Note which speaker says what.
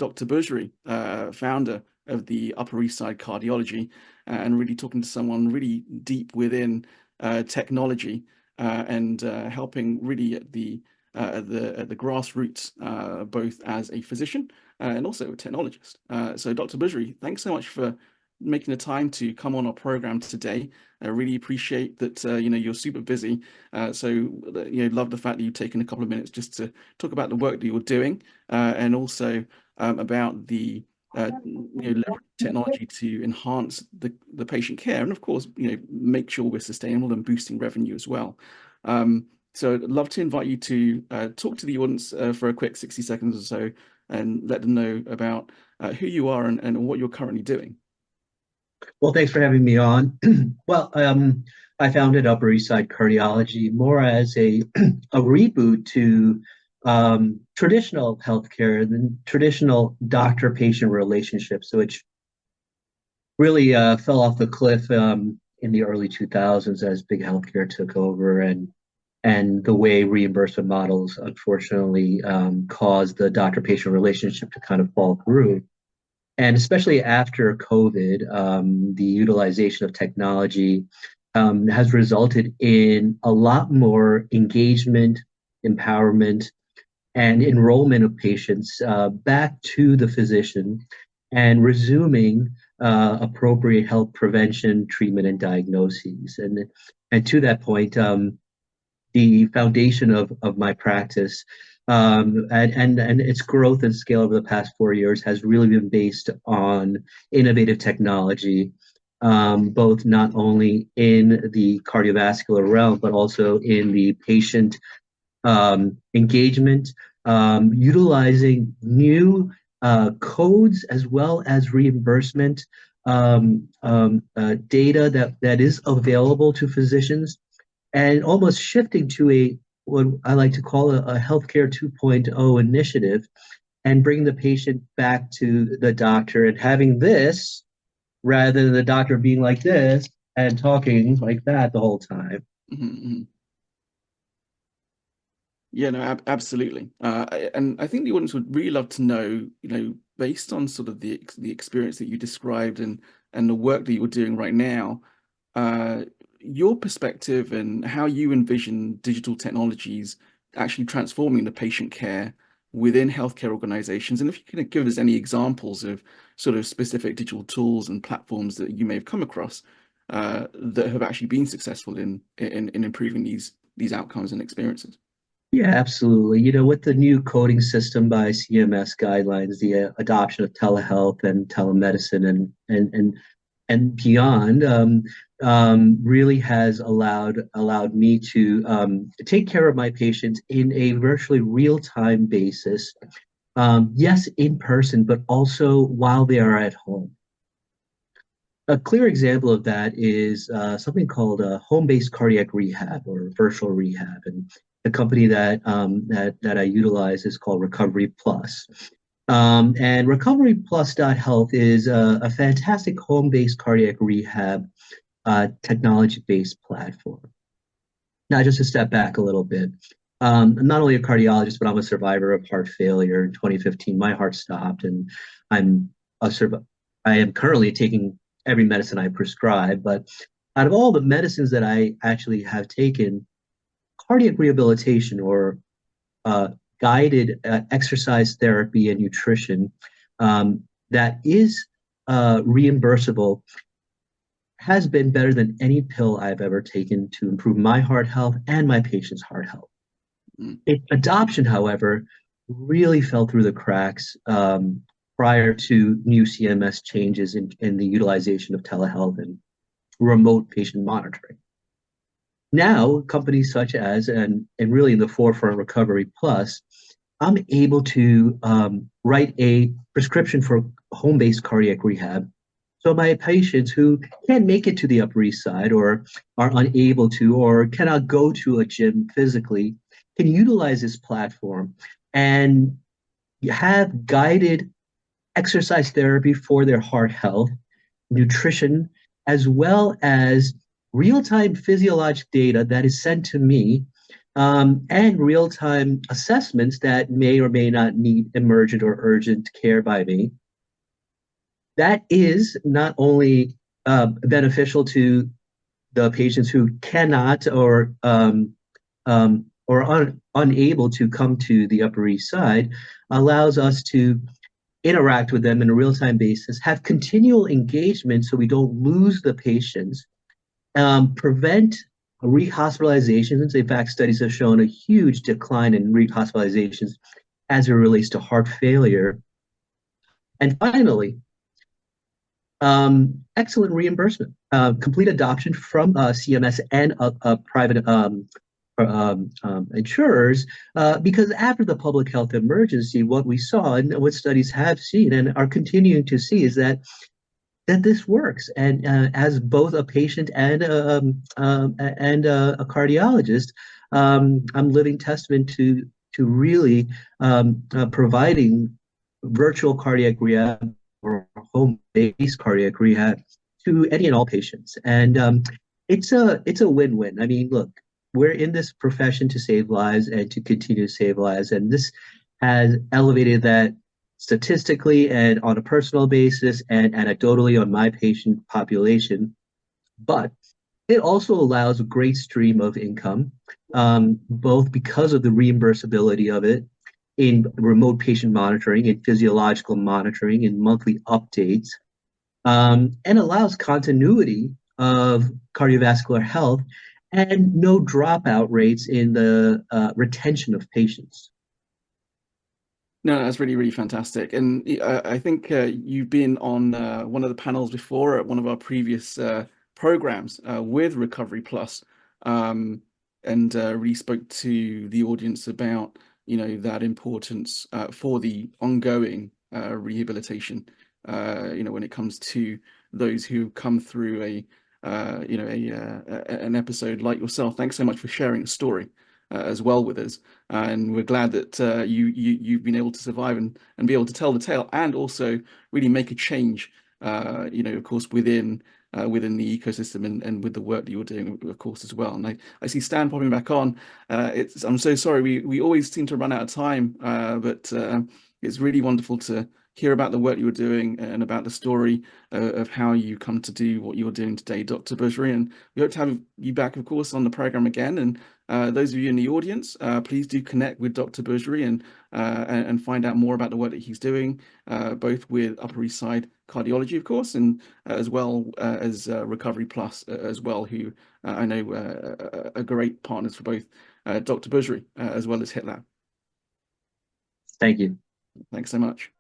Speaker 1: Dr. Bhusri, founder of the Upper East Side Cardiology, and really talking to someone really deep within technology and helping really at the grassroots, both as a physician and also a technologist. So, Dr. Bhusri, thanks so much for making the time to come on our program today. I really appreciate that you're super busy. Love the fact that you've taken a couple of minutes just to talk about the work that you're doing and also about the leverage technology to enhance the patient care and of course make sure we're sustainable and boosting revenue as well. So I'd love to invite you to talk to the audience for a quick 60 seconds or so and let them know about who you are and what you're currently doing.
Speaker 2: Well, thanks for having me on. Well, I founded Upper East Side Cardiology more as a reboot to traditional healthcare, the traditional doctor-patient relationships, which really fell off the cliff in the early 2000s as big healthcare took over, and the way reimbursement models unfortunately caused the doctor-patient relationship to kind of fall through. And especially after COVID, the utilization of technology has resulted in a lot more engagement, empowerment, and enrollment of patients back to the physician and resuming appropriate health prevention, treatment, and diagnoses. And to that point, the foundation of my practice and its growth and scale over the past 4 years has really been based on innovative technology, both not only in the cardiovascular realm, but also in the patient engagement, utilizing new codes as well as reimbursement data that is available to physicians, and almost shifting to what I like to call a healthcare 2.0 initiative, and bring the patient back to the doctor and having this rather than the doctor being like this and talking like that the whole time.
Speaker 1: Mm-hmm. Yeah, no, absolutely. And I think the audience would really love to know, based on sort of the experience that you described and the work that you're doing right now, your perspective and how you envision digital technologies actually transforming the patient care within healthcare organizations. And if you can give us any examples of sort of specific digital tools and platforms that you may have come across that have actually been successful in improving these outcomes and experiences.
Speaker 2: Yeah, absolutely. With the new coding system by CMS guidelines, the adoption of telehealth and telemedicine and beyond, really has allowed me to take care of my patients in a virtually real-time basis. Yes, in person, but also while they are at home. A clear example of that is something called home-based cardiac rehab or virtual rehab, and the company that I utilize is called Recovery Plus. And Recovery Plus.health is a fantastic home-based cardiac rehab technology-based platform. Now, just to step back a little bit, I'm not only a cardiologist, but I'm a survivor of heart failure. In 2015, my heart stopped, and I am currently taking every medicine I prescribe. But out of all the medicines that I actually have taken, cardiac rehabilitation or guided exercise therapy and nutrition that is reimbursable has been better than any pill I've ever taken to improve my heart health and my patient's heart health. Adoption, however, really fell through the cracks prior to new CMS changes in the utilization of telehealth and remote patient monitoring. Now, companies such as, and really in the forefront, Recovery Plus, I'm able to write a prescription for home-based cardiac rehab. So my patients who can't make it to the Upper East Side or are unable to or cannot go to a gym physically can utilize this platform and have guided exercise therapy for their heart health, nutrition, as well as real-time physiologic data that is sent to me and real-time assessments that may or may not need emergent or urgent care by me. That is not only beneficial to the patients who cannot or unable to come to the Upper East Side, allows us to interact with them in a real-time basis, have continual engagement so we don't lose the patients, prevent rehospitalizations. In fact, studies have shown a huge decline in rehospitalizations as it relates to heart failure. And finally, excellent reimbursement, complete adoption from CMS and private insurers, because after the public health emergency, what we saw and what studies have seen and are continuing to see is that this works. And as both a patient and a cardiologist, I'm living testament to really providing virtual cardiac rehab or home-based cardiac rehab to any and all patients. And it's a win-win. I mean, look, we're in this profession to save lives and to continue to save lives, and this has elevated that statistically and on a personal basis and anecdotally on my patient population. But it also allows a great stream of income, both because of the reimbursability of it in remote patient monitoring and physiological monitoring and monthly updates, and allows continuity of cardiovascular health and no dropout rates in the retention of patients.
Speaker 1: No, that's really, really fantastic. And I think you've been on one of the panels before at one of our previous programs with Recovery Plus, and really spoke to the audience about, that importance for the ongoing rehabilitation, when it comes to those who come through an episode like yourself. Thanks so much for sharing the story as well with us, and we're glad that you've been able to survive and be able to tell the tale and also really make a change, of course, within the ecosystem and with the work that you're doing, of course, as well. And I see Stan popping back on. I'm so sorry, we always seem to run out of time, but it's really wonderful to hear about the work you're doing and about the story of how you come to do what you're doing today, Dr. Bhusri. And we hope to have you back, of course, on the program again. And those of you in the audience, please do connect with Dr. Bhusri and find out more about the work that he's doing, both with Upper East Side Cardiology, of course, and as well as Recovery Plus as well, who I know are great partners for both Dr. Bhusri as well as HITLAB.
Speaker 2: Thank you.
Speaker 1: Thanks so much.